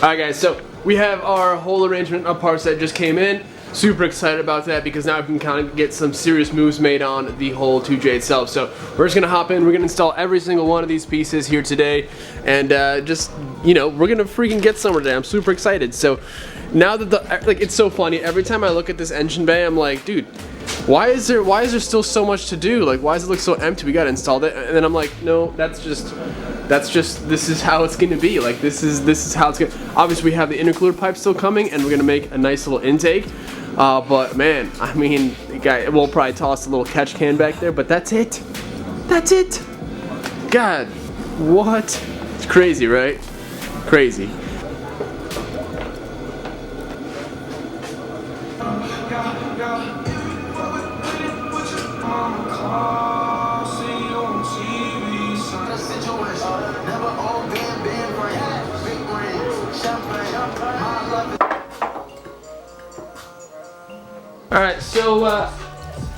Alright guys, so we have our whole arrangement of parts that just came in. Super excited about that because now we can kind of get some serious moves made on the whole 2J itself. So we're just gonna hop in, we're gonna install every single one of these pieces here today, and just, you know, we're gonna freaking get somewhere today. I'm super excited. So now that like, it's so funny, every time I look at this engine bay, I'm like, dude, why is there still so much to do? Like, why does it look so empty? We gotta install it. And then I'm like, no, that's just this is how it's gonna be. Like, this is how it's gonna. Obviously, we have the intercooler pipe still coming, and we're gonna make a nice little intake. But man, I mean, we'll probably toss a little catch can back there, but that's it. That's it. God, what? It's crazy, right? Crazy. Alright, so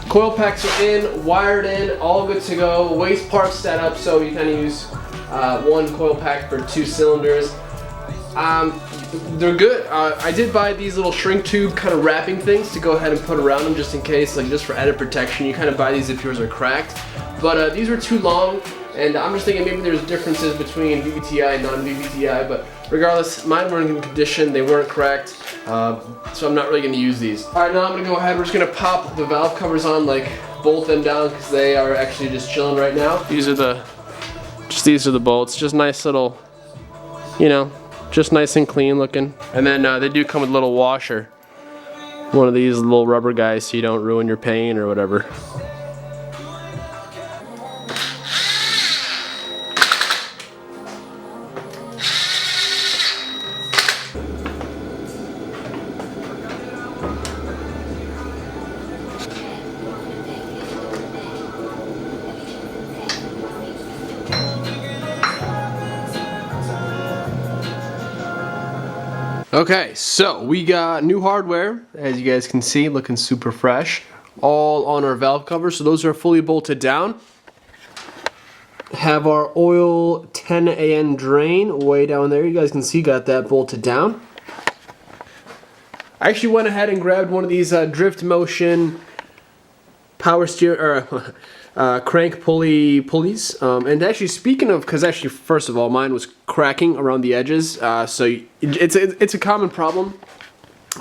coil packs are in, wired in, all good to go. Waste parts set up, so you kind of use one coil pack for 2 cylinders. They're good. I did buy these little shrink tube kind of wrapping things to go ahead and put around them just in case, like just for added protection. You kind of buy these if yours are cracked. But these were too long, and I'm just thinking maybe there's differences between VVTI and non-VVTI, but regardless, mine were in good condition, they weren't cracked, so I'm not really going to use these. Alright, now I'm going to go ahead, we're just going to pop the valve covers on, like bolt them down because they are actually just chilling right now. These are the bolts, just nice little, you know, just nice and clean looking. And then they do come with a little washer, one of these little rubber guys so you don't ruin your paint or whatever. Okay, so we got new hardware, as you guys can see, looking super fresh, all on our valve covers, so those are fully bolted down. Have our oil 10AN drain way down there, you guys can see, got that bolted down. I actually went ahead and grabbed one of these drift motion power steer, crank pulley pulleys, and actually speaking of, because actually first of all mine was cracking around the edges, so it's a common problem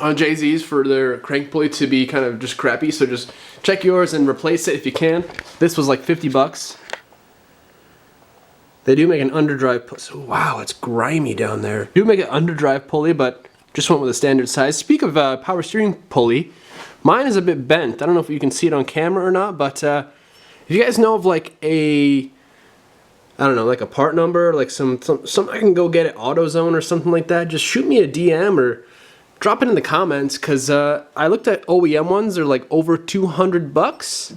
on JZs for their crank pulley to be kind of just crappy, so just check yours and replace it if you can. This was like 50 bucks. They do make an underdrive pulley. So, wow, it's grimy down there. They do make an underdrive pulley, but just went with a standard size. Speak of power steering pulley, mine is a bit bent. I don't know if you can see it on camera or not, but if you guys know of like I don't know, like a part number, like some I can go get at AutoZone or something like that, just shoot me a DM or drop it in the comments, because I looked at OEM ones, they're like over 200 bucks.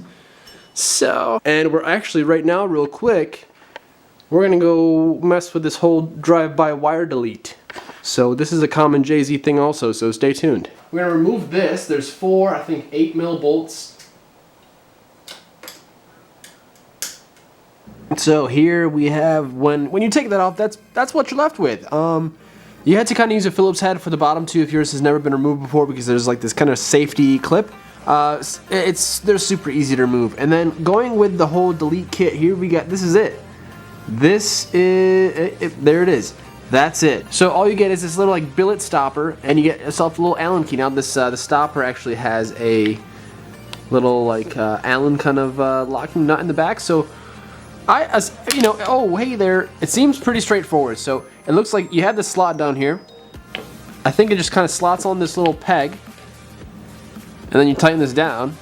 So, and we're actually right now, real quick, we're gonna go mess with this whole drive-by wire delete. So this is a common JZ thing also, so stay tuned. We're gonna remove this. There's 4, I think 8mm bolts. So here we have, when you take that off, that's what you're left with. You had to kind of use a Phillips head for the bottom too if yours has never been removed before, because there's like this kind of safety clip. They're super easy to remove. And then going with the whole delete kit here, we got, this is it. This is, there it is. That's it. So all you get is this little like billet stopper, and you get yourself a little Allen key. Now this the stopper actually has a little like Allen kind of locking nut in the back. So you know, oh hey there, it seems pretty straightforward. So it looks like you have this slot down here. I think it just kind of slots on this little peg, and then you tighten this down,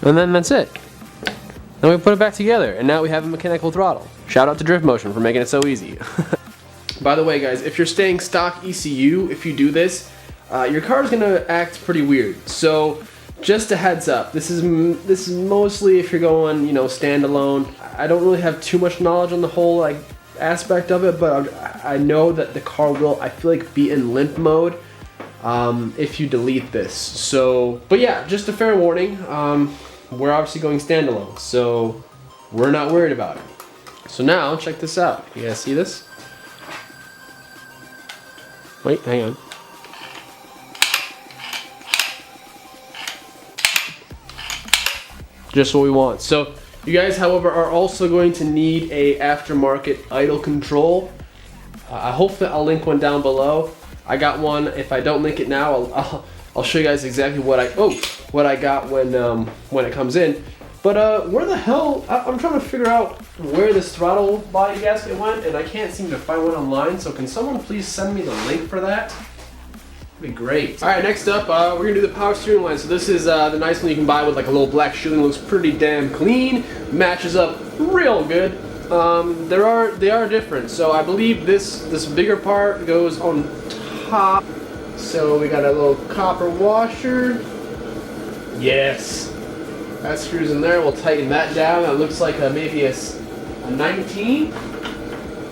and then that's it. Then we put it back together, and now we have a mechanical throttle. Shout out to Drift Motion for making it so easy. By the way guys, if you're staying stock ECU, if you do this, your car is gonna act pretty weird. So just a heads up, this is mostly if you're going, you know, standalone. I don't really have too much knowledge on the whole like aspect of it, but I know that the car will, I feel like, be in limp mode if you delete this. So, but yeah, just a fair warning. We're obviously going standalone, so we're not worried about it. So now, check this out. You guys see this? Wait, hang on. Just what we want. So you guys, however, are also going to need a aftermarket idle control. I hope that I'll link one down below. I got one. If I don't link it now, I'll show you guys exactly what I got when it comes in. But where the hell? I'm trying to figure out where this throttle body gasket went, and I can't seem to find one online. So can someone please send me the link for that? That'd be great. All right, next up, we're gonna do the power steering line. So this is the nice one you can buy with like a little black shielding. Looks pretty damn clean. Matches up real good. They are different. So I believe this bigger part goes on top. So we got a little copper washer. Yes. That screws in there. We'll tighten that down. That looks like maybe a 19.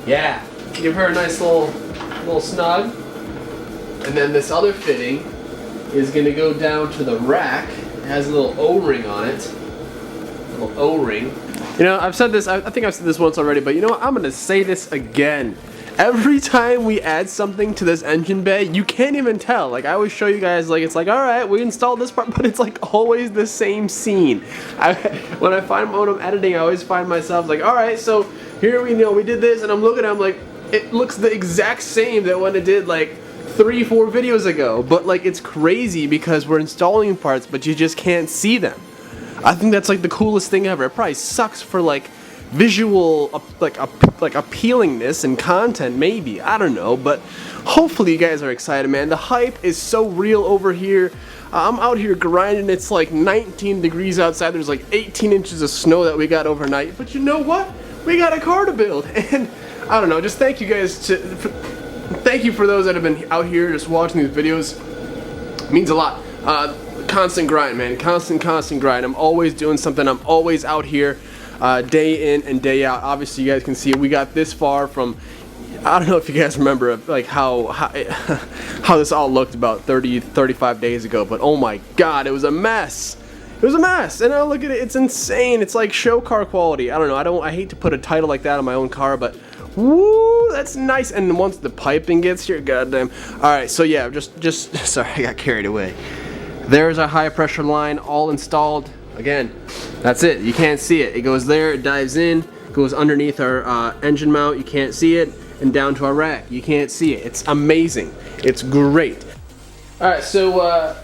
Yeah. Give her a nice little snug. And then this other fitting is going to go down to the rack. It has a little O-ring on it. A little O-ring. You know, I've said this, I think I've said this once already, but you know what? I'm going to say this again. Every time we add something to this engine bay, you can't even tell. Like, I always show you guys, like, it's like, alright, we installed this part, but it's like always the same scene. When I'm editing, I always find myself like, alright, so here we did this, and I'm looking at it, I'm like, it looks the exact same that when it did like 3-4 videos ago. But like, it's crazy because we're installing parts, but you just can't see them. I think that's like the coolest thing ever. It probably sucks for like visual like appealingness and content, maybe, I don't know, but hopefully you guys are excited, man. The hype is so real over here. I'm out here grinding. It's like 19 degrees outside. There's like 18 inches of snow that we got overnight, but you know what, we got a car to build. And I don't know, just thank you guys thank you for those that have been out here just watching these videos. It means a lot. Constant grind, man. Constant grind. I'm always doing something. I'm always out here day in and day out. Obviously you guys can see we got this far from, I don't know if you guys remember like how this all looked about 35 days ago, but oh my god, it was a mess. It was a mess, and now look at it, it's insane. It's like show car quality. I don't know, I hate to put a title like that on my own car, but woo, that's nice. And once the piping gets here, goddamn. Alright, so yeah, just sorry, I got carried away. There's our high pressure line all installed. Again, that's it. You can't see it. It goes there, it dives in, goes underneath our engine mount. You can't see it, and down to our rack. You can't see it. It's amazing. It's great. All right, so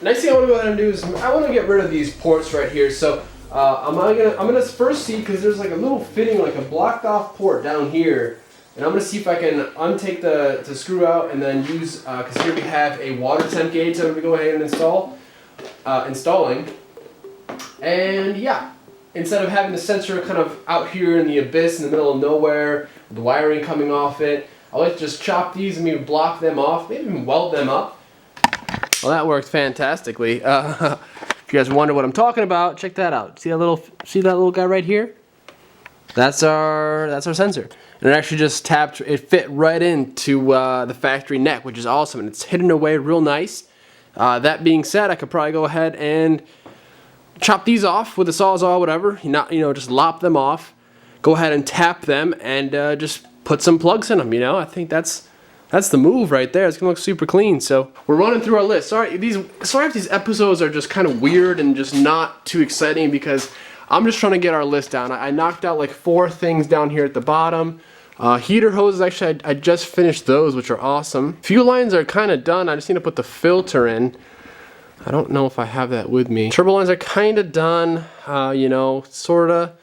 next thing I want to go ahead and do is I want to get rid of these ports right here. So I'm gonna first see, because there's like a little fitting, like a blocked off port down here. And I'm going to see if I can untake the screw out and then use, because here we have a water temp gauge that I'm going to go ahead and installing. And yeah, instead of having the sensor kind of out here in the abyss in the middle of nowhere, with the wiring coming off it, I like to just chop these and maybe block them off, maybe even weld them up. Well, that worked fantastically. If you guys wonder what I'm talking about, check that out. See that little guy right here? that's our sensor. And it actually just tapped, it fit right into the factory neck, which is awesome, and it's hidden away real nice. That being said, I could probably go ahead and chop these off with a Sawzall, whatever, you know, just lop them off, go ahead and tap them, and just put some plugs in them, you know. I think that's the move right there. It's gonna look super clean. So we're running through our list. Sorry if these episodes are just kind of weird and just not too exciting, because I'm just trying to get our list down. I knocked out like 4 things down here at the bottom. Heater hoses, actually I just finished those, which are awesome. Fuel lines are kind of done. I just need to put the filter in. I don't know if I have that with me. Turbo lines are kind of done, you know, sorta.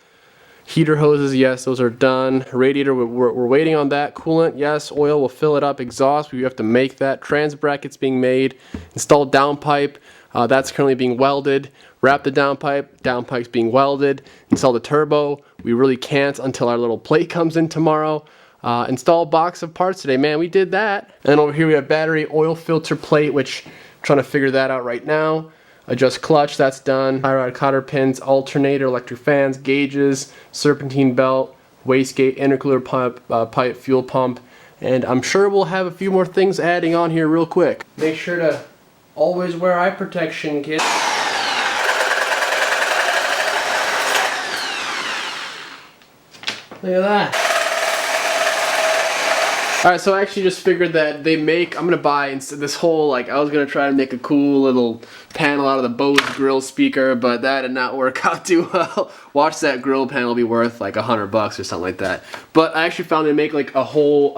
Heater hoses, yes, those are done. Radiator, we're waiting on that. Coolant, yes. Oil, will fill it up. Exhaust, we have to make that. Trans brackets being made. Installed downpipe, that's currently being welded. Wrap the downpipe's being welded. Install the turbo, we really can't until our little plate comes in tomorrow. Install box of parts today, man, we did that. And over here we have battery, oil filter plate, which I'm trying to figure that out right now. Adjust clutch, that's done. Tie rod cotter pins, alternator, electric fans, gauges, serpentine belt, wastegate, intercooler pipe, fuel pump, and I'm sure we'll have a few more things adding on here real quick. Make sure to always wear eye protection, kids. Look at that. Alright, so I actually just figured that they make, I'm going to buy instead this whole, like, I was going to try to make a cool little panel out of the Bose grill speaker, but that did not work out too well. Watch that grill panel be worth like $100 or something like that. But I actually found they make like a whole,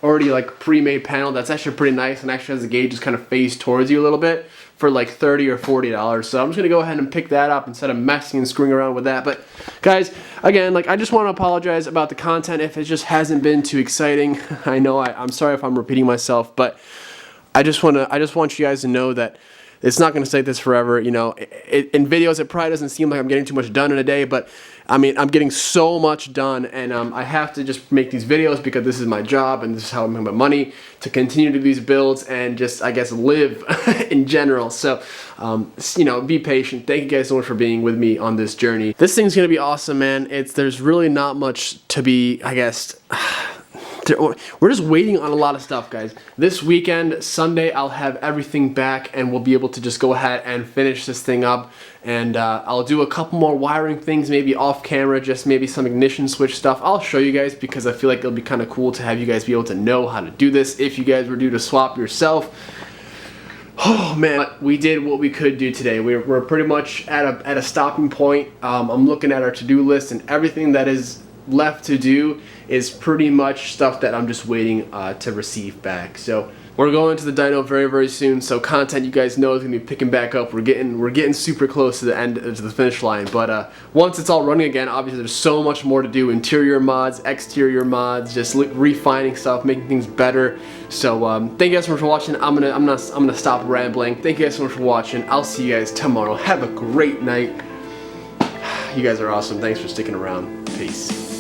already like pre-made panel that's actually pretty nice, and actually has the gauges kind of face towards you a little bit for like $30 or $40. So I'm just gonna go ahead and pick that up instead of messing and screwing around with that. But guys, again, like, I just want to apologize about the content if it just hasn't been too exciting. I know I'm sorry if I'm repeating myself, but I just want you guys to know that it's not going to stay this forever. You know, in videos it probably doesn't seem like I'm getting too much done in a day, but I mean, I'm getting so much done, and I have to just make these videos because this is my job and this is how I'm making my money, to continue to do these builds and just, I guess, live in general. So, you know, be patient. Thank you guys so much for being with me on this journey. This thing's going to be awesome, man. There's really not much to be, I guess, we're just waiting on a lot of stuff, guys. This weekend, Sunday, I'll have everything back and we'll be able to just go ahead and finish this thing up. And I'll do a couple more wiring things, maybe off camera, just maybe some ignition switch stuff. I'll show you guys because I feel like it'll be kind of cool to have you guys be able to know how to do this if you guys were due to swap yourself. Oh man, we did what we could do today. We're pretty much at a stopping point. I'm looking at our to-do list, and everything that is left to do is pretty much stuff that I'm just waiting to receive back. So we're going to the dyno very, very soon, so content you guys know is gonna be picking back up. We're getting super close to the end, to the finish line. But once it's all running again, obviously there's so much more to do: interior mods, exterior mods, just refining stuff, making things better. So thank you guys so much for watching. I'm gonna stop rambling. Thank you guys so much for watching. I'll see you guys tomorrow. Have a great night. You guys are awesome. Thanks for sticking around. Peace.